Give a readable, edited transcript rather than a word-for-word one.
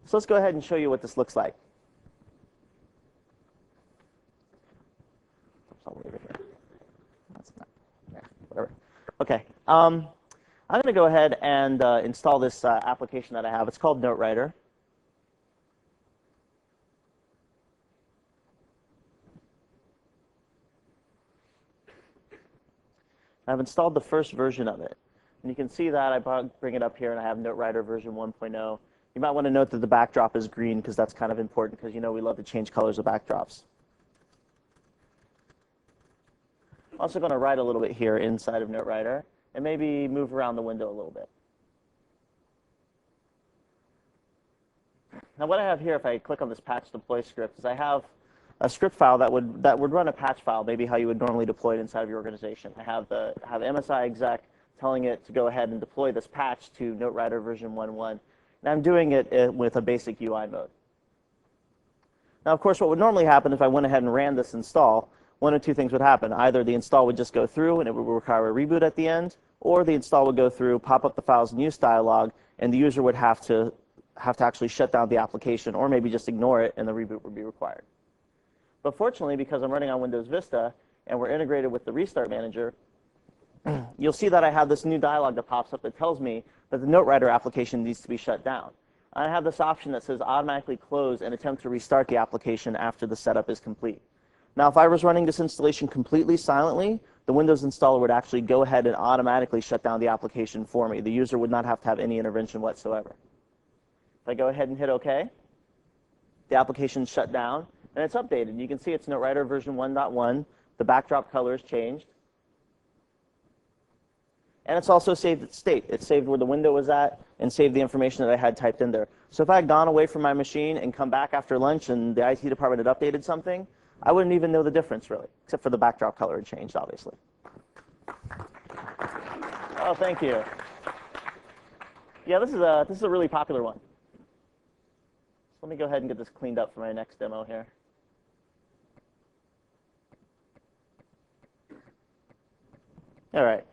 So let's go ahead and show you what this looks like. I'll leave it here. That's not, yeah, whatever. Okay. I'm going to go ahead and install this application that I have. It's called NoteWriter. I've installed the first version of it. And you can see that I bring it up here, and I have NoteWriter version 1.0. You might want to note that the backdrop is green, because that's kind of important, because you know we love to change colors of backdrops. I'm also going to write a little bit here inside of NoteWriter, and maybe move around the window a little bit. Now what I have here, if I click on this patch deploy script, is I have a script file that would run a patch file, maybe how you would normally deploy it inside of your organization. I have MSI exec telling it to go ahead and deploy this patch to NoteWriter version 1.1, and I'm doing it with a basic UI mode. Now, of course, what would normally happen if I went ahead and ran this install, one of two things would happen. Either the install would just go through and it would require a reboot at the end, or the install would go through, pop up the files and use dialog, and the user would have to actually shut down the application, or maybe just ignore it, and the reboot would be required. But fortunately, because I'm running on Windows Vista and we're integrated with the Restart Manager, you'll see that I have this new dialog that pops up that tells me that the NoteWriter application needs to be shut down. I have this option that says automatically close and attempt to restart the application after the setup is complete. Now, if I was running this installation completely silently, the Windows installer would actually go ahead and automatically shut down the application for me. The user would not have to have any intervention whatsoever. If I go ahead and hit OK, the application's shut down, and it's updated. You can see it's NoteWriter version 1.1. The backdrop color has changed. And it's also saved its state. It saved where the window was at and saved the information that I had typed in there. So if I had gone away from my machine and come back after lunch and the IT department had updated something, I wouldn't even know the difference, really, except for the backdrop color had changed, obviously. Oh, thank you. Yeah, this is a really popular one. So let me go ahead and get this cleaned up for my next demo here. All right.